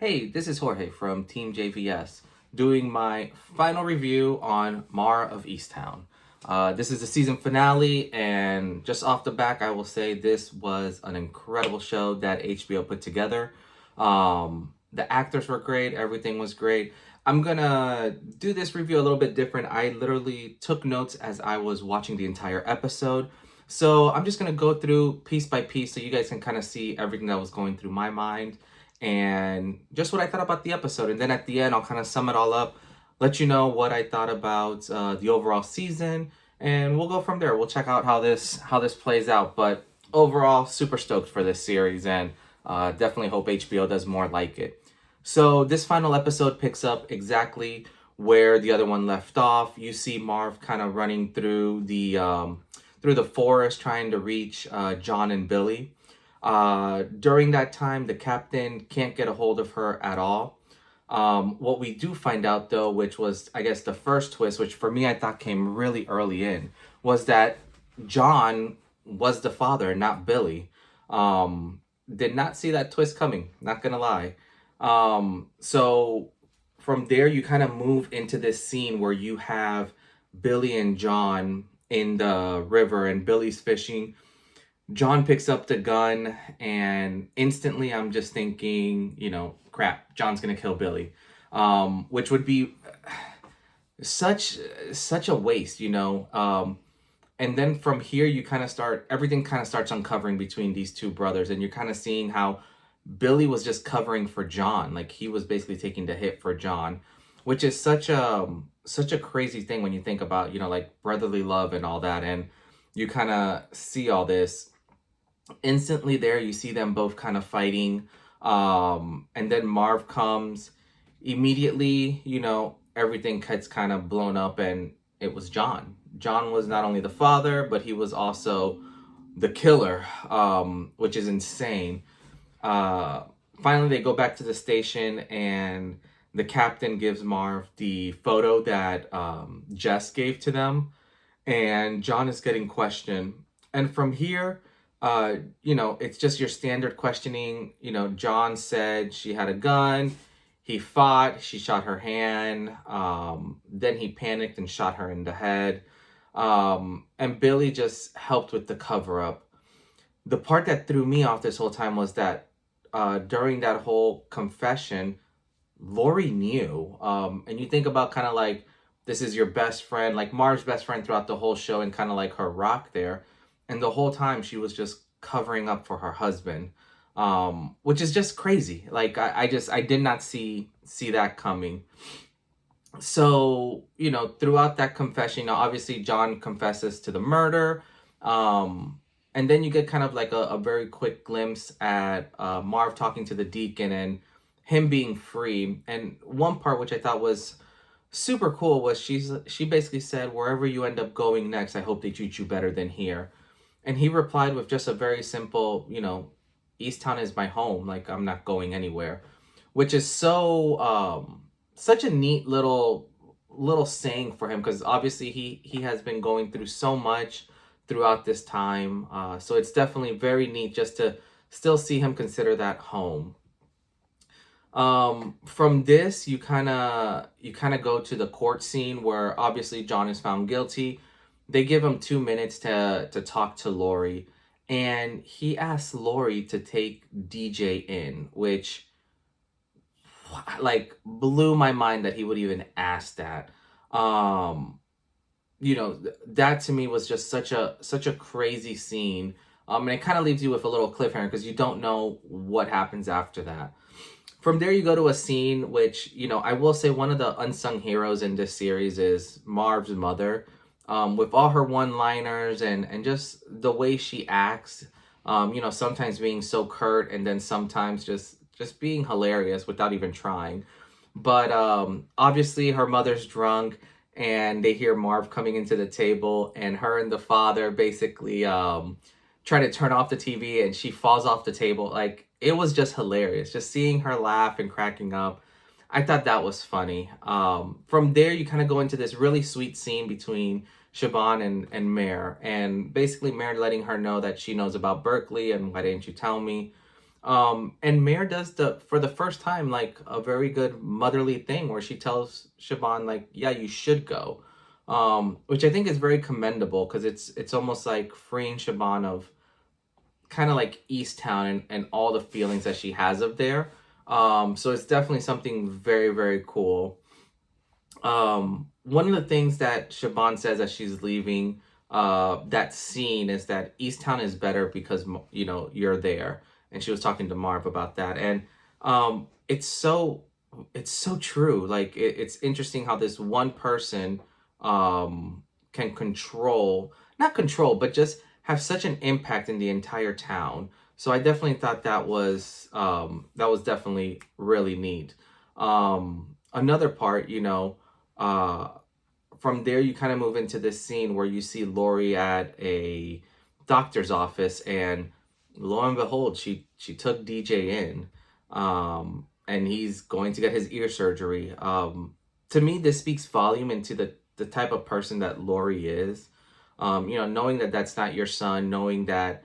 Hey, this is Jorge from Team JVS doing my final review on Mare of Easttown. This is the season finale, and just off the back, I will say this was an incredible show that HBO put together. The actors were great, everything was great. I'm gonna do this review a little bit different. I literally took notes as I was watching the entire episode. So I'm just gonna go through piece by piece so you guys can kind of see everything that was going through my mind and just what I thought about the episode. And then at the end, I'll kind of sum it all up, let you know what I thought about the overall season, and we'll go from there. We'll check out how this plays out. But overall, super stoked for this series, and definitely hope HBO does more like it. So this final episode picks up exactly where the other one left off. You see Marv kind of running through the forest trying to reach John and Billy. During that time, the captain can't get a hold of her at all. What we do find out, though, which was, I guess, the first twist, which for me I thought came really early in, was that John was the father, not Billy. Did not see that twist coming, not gonna lie. So from there, you kind of move into this scene where you have Billy and John in the river, and Billy's fishing. John picks up the gun, and instantly I'm just thinking, crap, John's gonna kill Billy, which would be such a waste. And then from here, you kind of everything kind of starts uncovering between these two brothers, and you're kind of seeing how Billy was just covering for John, like he was basically taking the hit for John, which is such a crazy thing when you think about like brotherly love and all that, and you kind of see all this instantly there. You see them both kind of fighting, and then Marv comes immediately. Everything gets kind of blown up, and it was John was not only the father, but he was also the killer, which is insane. uh Finally they go back to the station, and the captain gives Marv the photo that Jess gave to them, and John is getting questioned. And from here, it's just your standard questioning. John said she had a gun. He fought. She shot her hand. Then he panicked and shot her in the head. And Billy just helped with the cover up. The part that threw me off this whole time was that during that whole confession, Lori knew. And you think about kind of like, this is your best friend, like Marv's best friend throughout the whole show, and kind of like her rock there. And the whole time she was just covering up for her husband, which is just crazy. Like I did not see that coming. So throughout that confession, obviously John confesses to the murder. And then you get kind of like a very quick glimpse at Marv talking to the deacon and him being free. And one part which I thought was super cool was she basically said, wherever you end up going next, I hope they treat you better than here. And he replied with just a very simple, Easttown is my home, like I'm not going anywhere, which is such a neat little saying for him, because obviously he has been going through so much throughout this time. So it's definitely very neat just to still see him consider that home. From this, you kind of go to the court scene where obviously John is found guilty. They give him 2 minutes to talk to Lori, and he asks Lori to take DJ in, which like blew my mind that he would even ask that. That to me was just such a crazy scene. And it kind of leaves you with a little cliffhanger because you don't know what happens after that. From there, you go to a scene which, I will say one of the unsung heroes in this series is Marv's mother, with all her one-liners and just the way she acts, sometimes being so curt, and then sometimes just being hilarious without even trying. But obviously her mother's drunk, and they hear Marv coming into the table, and her and the father basically try to turn off the TV, and she falls off the table. Like, it was just hilarious. Just seeing her laugh and cracking up. I thought that was funny. From there, you kind of go into this really sweet scene between Siobhan and Mare. And basically Mare letting her know that she knows about Berkeley and why didn't you tell me. And Mare does for the first time, like a very good motherly thing where she tells Siobhan, like, yeah, you should go. Which I think is very commendable because it's almost like freeing Siobhan of kind of like Easttown and all the feelings that she has of there. So it's definitely something very, very cool. One of the things that Siobhan says as she's leaving that scene is that Easttown is better because you're there, and she was talking to Marv about that, and it's so true. Like it's interesting how this one person can not control, but just have such an impact in the entire town. So I definitely thought that was definitely really neat. Another part, uh, from there you kind of move into this scene where you see Lori at a doctor's office, and lo and behold, she took DJ in, and he's going to get his ear surgery. To me, this speaks volume into the type of person that Lori is. Knowing that that's not your son, knowing that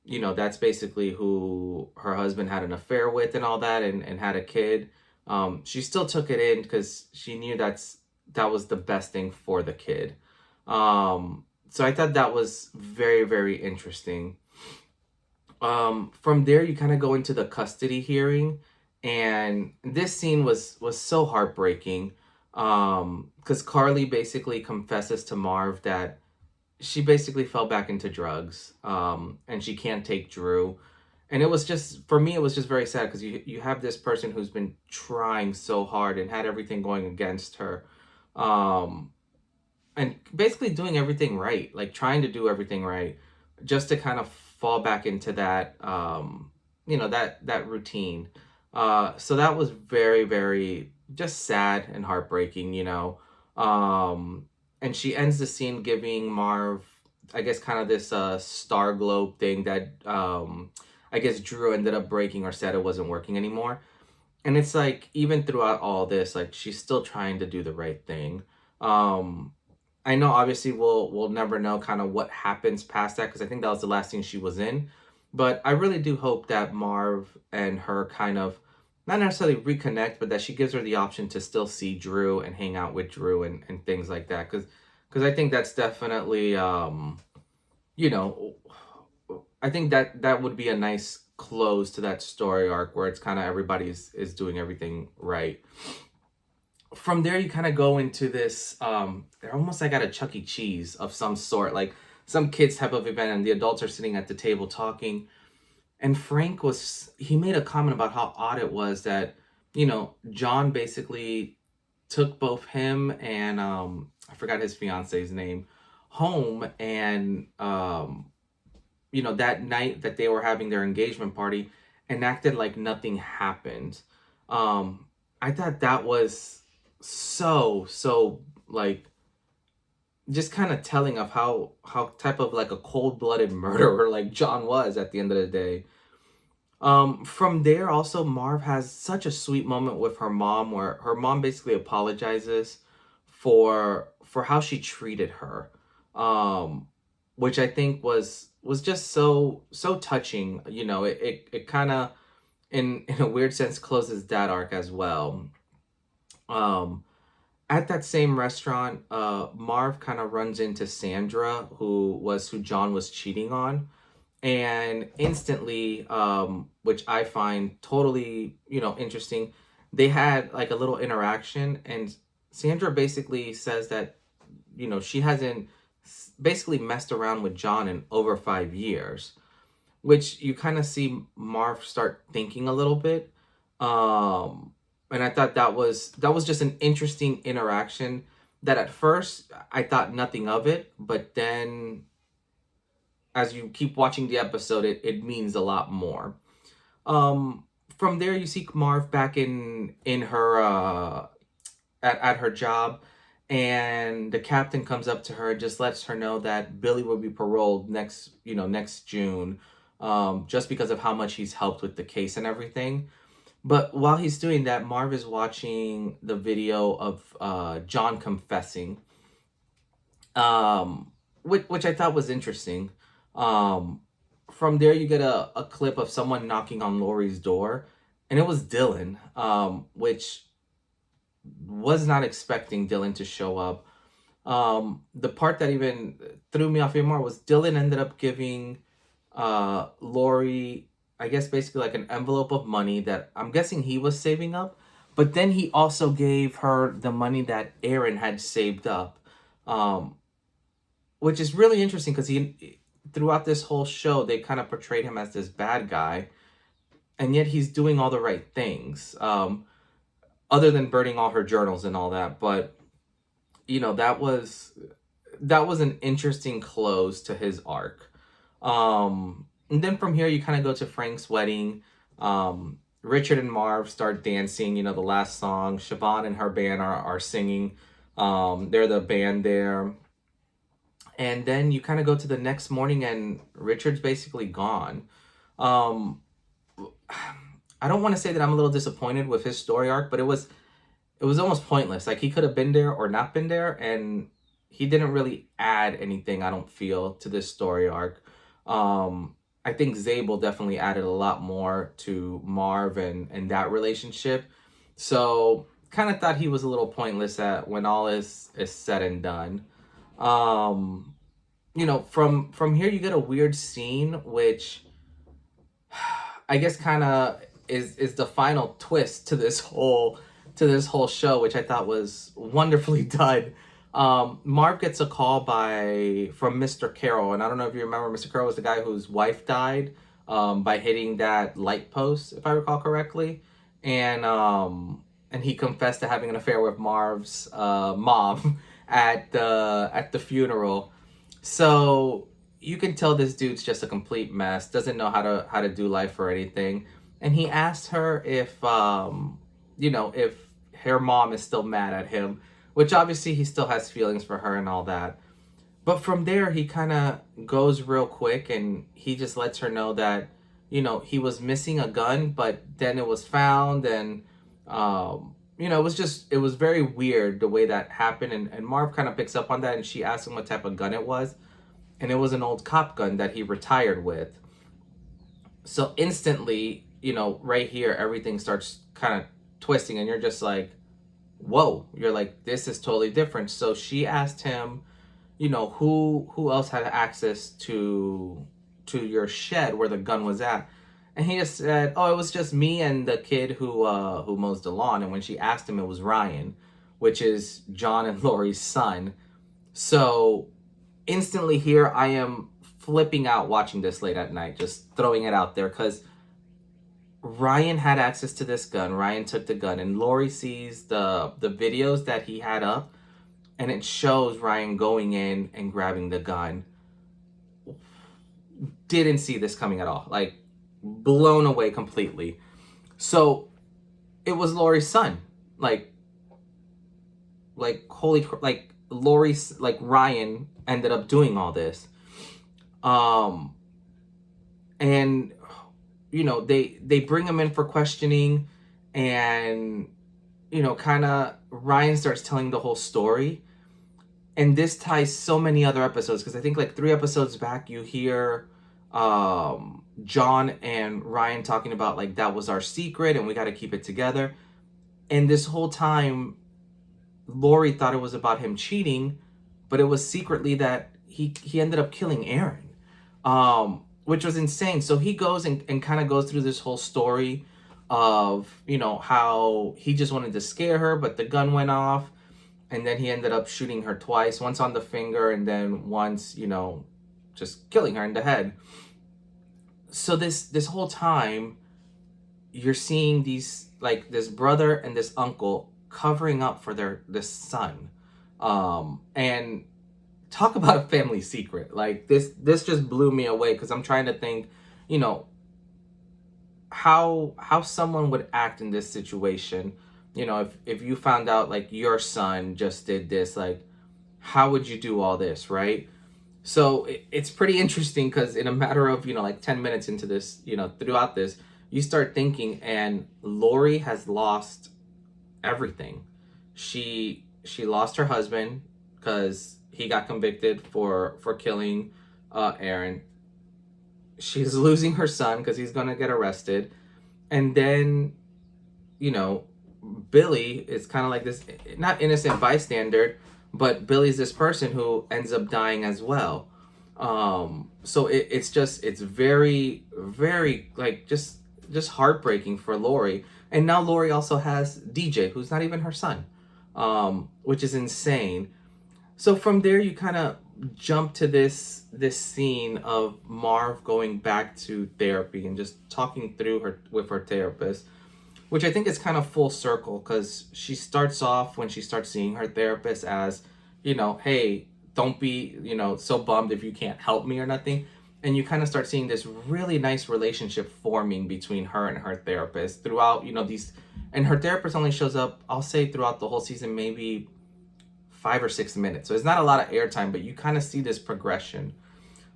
that's basically who her husband had an affair with and all that, and had a kid. She still took it in because she knew that was the best thing for the kid. So I thought that was very, very interesting. From there, you kind of go into the custody hearing, and this scene was so heartbreaking. Because Carly basically confesses to Marv that she basically fell back into drugs, and she can't take Drew. And it was just, for me, it was just very sad because you have this person who's been trying so hard and had everything going against her, um, and basically doing everything right, like trying to do everything right, just to kind of fall back into that, that routine. So that was very, very just sad and heartbreaking, and she ends the scene giving Marv, I guess, kind of this star globe thing that I guess Drew ended up breaking or said it wasn't working anymore. And it's like even throughout all this, like she's still trying to do the right thing. Um, I know obviously we'll never know kind of what happens past that because I think that was the last scene she was in. But I really do hope that Marv and her kind of not necessarily reconnect, but that she gives her the option to still see Drew and hang out with Drew and things like that. Because I think that's definitely you know I think that would be a nice close to that story arc where it's kind of everybody is doing everything right. From there you kind of go into this they're almost like at a Chuck E. Cheese of some sort, like some kids type of event, and the adults are sitting at the table talking, and he made a comment about how odd it was that John basically took both him and I forgot his fiance's name home, and that night that they were having their engagement party, and acted like nothing happened. I thought that was so like just kind of telling of how type of like a cold-blooded murderer like John was at the end of the day. From there, also Marv has such a sweet moment with her mom, where her mom basically apologizes for how she treated her, um, which I think was just so touching. It kind of in a weird sense closes that arc as well. Um, at that same restaurant, Marv kind of runs into Sandra, who John was cheating on, and instantly, which I find totally interesting, they had like a little interaction, and Sandra basically says that she hasn't basically messed around with John in over 5 years, which you kind of see Marv start thinking a little bit. And I thought that was just an interesting interaction that at first I thought nothing of it, but then as you keep watching the episode, it means a lot more. Um, from there, you see Marv back in her at her job, and the captain comes up to her and just lets her know that Billy will be paroled next June, just because of how much he's helped with the case and everything. But while he's doing that, Marv is watching the video of John confessing, um, which I thought was interesting. Um, from there you get a clip of someone knocking on Lori's door, and it was Dylan, which was not expecting Dylan to show up. The part that even threw me off even more was Dylan ended up giving Lori, I guess basically like an envelope of money that I'm guessing he was saving up, but then he also gave her the money that Aaron had saved up, um, which is really interesting because he throughout this whole show they kind of portrayed him as this bad guy, and yet he's doing all the right things, other than burning all her journals and all that. But that was an interesting close to his arc. And then from here, you kind of go to Frank's wedding. Richard and Marv start dancing. The last song. Siobhan and her band are singing. They're the band there. And then you kind of go to the next morning, and Richard's basically gone. Um, I don't want to say that I'm a little disappointed with his story arc, but it was almost pointless. Like, he could have been there or not been there, and he didn't really add anything, I don't feel, to this story arc. I think Zabel definitely added a lot more to Marv and that relationship. So kind of thought he was a little pointless at when all is said and done. Um, from here you get a weird scene, which I guess kind of is the final twist to this whole show, which I thought was wonderfully done. Marv gets a call from Mr. Carroll, and I don't know if you remember, Mr. Carroll was the guy whose wife died by hitting that light post, if I recall correctly, and he confessed to having an affair with Marv's mom at the funeral. So you can tell this dude's just a complete mess, doesn't know how to do life or anything. And he asked her if her mom is still mad at him, which obviously he still has feelings for her and all that. But from there, he kind of goes real quick, and he just lets her know that, he was missing a gun, but then it was found, and it was very weird the way that happened. And Marv kind of picks up on that, and she asks him what type of gun it was, and it was an old cop gun that he retired with. So instantly, right here, everything starts kind of twisting, and you're just like, whoa, you're like, this is totally different. So she asked him, who else had access to your shed where the gun was at, and he just said, oh, it was just me and the kid who mows the lawn. And when she asked him, it was Ryan, which is John and Lori's son. So instantly here, I am flipping out watching this late at night, just throwing it out there, because Ryan had access to this gun. Ryan took the gun, and Lori sees the videos that he had up, and it shows Ryan going in and grabbing the gun. Didn't see this coming at all. Like, blown away completely. So it was Lori's son. Like holy, like Lori's, like Ryan ended up doing all this. And they bring him in for questioning, and kind of Ryan starts telling the whole story, and this ties so many other episodes, because I think like 3 episodes back you hear John and Ryan talking about, like, that was our secret and we got to keep it together. And this whole time Lori thought it was about him cheating, but it was secretly that he ended up killing Aaron, which was insane. So he goes and kind of goes through this whole story of, how he just wanted to scare her, but the gun went off, and then he ended up shooting her twice, once on the finger, and then once, just killing her in the head. So this whole time, you're seeing this brother and this uncle covering up for this son. And talk about a family secret. Like, this just blew me away, because I'm trying to think, how someone would act in this situation. If you found out, like, your son just did this, like, how would you do all this, right? So it's pretty interesting, because in a matter of, like 10 minutes into this, throughout this, you start thinking, and Lori has lost everything. She lost her husband, because he got convicted for killing Aaron. she's losing her son because he's gonna get arrested, and then, you know, Billy is kind of like this, not innocent bystander, but Billy's this person who ends up dying as well. So it's very, very, like, just heartbreaking for Lori. And now Lori also has DJ, who's not even her son, which is insane. So from there, you kind of jump to this scene of Marv going back to therapy and just talking through her with her therapist, which I think is kind of full circle, because she starts off when she starts seeing her therapist as, hey, don't be, so bummed if you can't help me or nothing. And you kind of start seeing this really nice relationship forming between her and her therapist throughout, these, and her therapist only shows up, I'll say, throughout the whole season, maybe 5 or 6 minutes. So it's not a lot of airtime, but you kind of see this progression.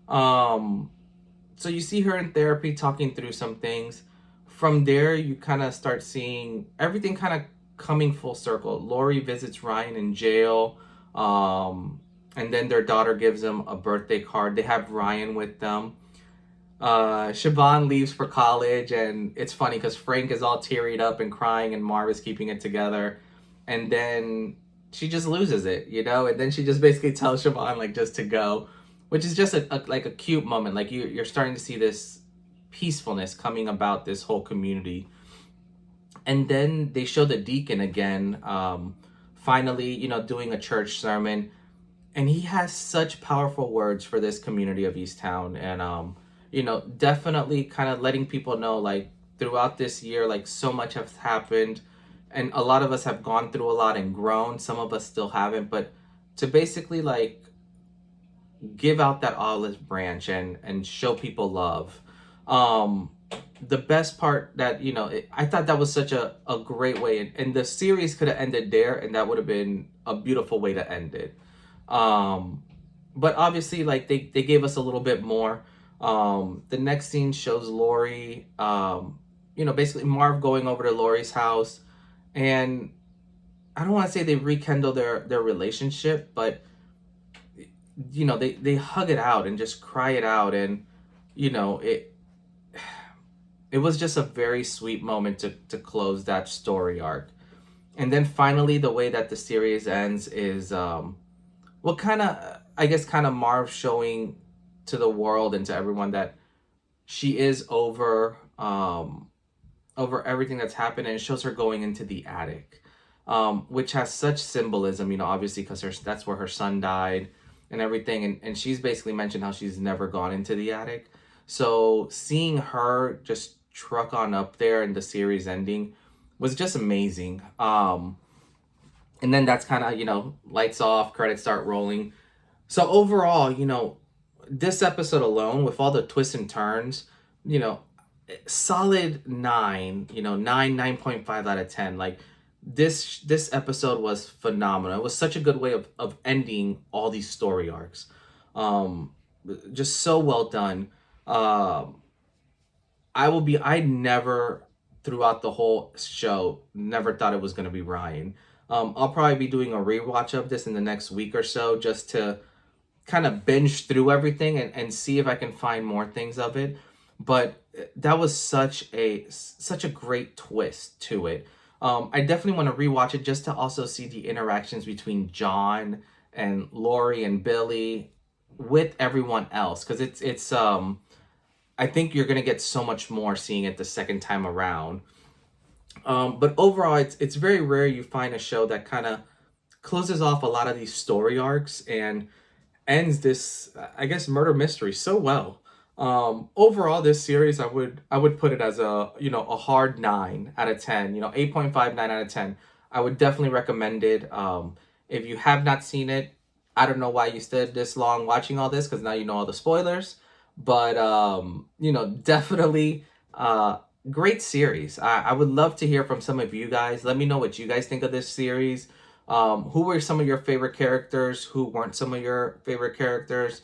So you see her in therapy talking through some things. From there, you kind of start seeing everything kind of coming full circle. Lori visits Ryan in jail. And then their daughter gives them a birthday card. They have Ryan with them. Siobhan leaves for college, and it's funny because Frank is all tearied up and crying, and Marv is keeping it together. And then she just loses it, and then she just basically tells Siobhan, like, just to go, which is just like a cute moment. Like, you're starting to see this peacefulness coming about this whole community. And then they show the deacon again, finally, doing a church sermon, and he has such powerful words for this community of Easttown. And definitely kind of letting people know, like, throughout this year, like, so much has happened, and a lot of us have gone through a lot and grown. Some of us still haven't, but to basically, like, give out that olive branch and show people love. The best part that, I thought that was such a great way, and the series could have ended there, and that would have been a beautiful way to end it. But obviously, like, they gave us a little bit more. The next scene shows Lori, basically Marv going over to Lori's house, and I don't want to say they rekindle their relationship, but they hug it out and just cry it out, and it was just a very sweet moment to close that story arc. And then finally, the way that the series ends is kind of Marv showing to the world and to everyone that she is over everything that's happened, and it shows her going into the attic, which has such symbolism, obviously, because that's where her son died and everything, and she's basically mentioned how she's never gone into the attic. So seeing her just truck on up there in the series ending was just amazing. And then that's kind of, lights off, credits start rolling. So overall, this episode alone, with all the twists and turns, solid 9, 9.5 out of 10. Like, this episode was phenomenal. It was such a good way of ending all these story arcs. Just so well done. I never, throughout the whole show, never thought it was going to be Ryan. I'll probably be doing a rewatch of this in the next week or so, just to kind of binge through everything and see if I can find more things of it. But that was such a great twist to it. I definitely want to rewatch it just to also see the interactions between John and Lori and Billy with everyone else, because it's I think you're gonna get so much more seeing it the second time around. But overall, it's very rare you find a show that kind of closes off a lot of these story arcs and ends this, I guess, murder mystery so well. Overall, this series, I would put it as a hard 9 out of 10. 8.5, 9 out of 10. I would definitely recommend it. If you have not seen it, I don't know why you stayed this long watching all this, because now you know all the spoilers. But definitely great series. I would love to hear from some of you guys. Let me know what you guys think of this series. Who were some of your favorite characters? Who weren't some of your favorite characters?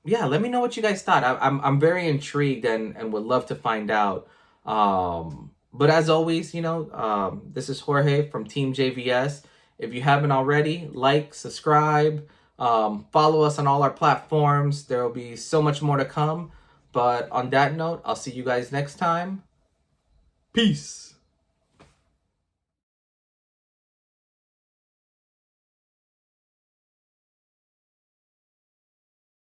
Yeah, let me know what you guys thought. I'm very intrigued and would love to find out. But as always, this is Jorge from Team JVS. If you haven't already, like, subscribe, Follow us on all our platforms. There will be so much more to come. But on that note, I'll see you guys next time. Peace.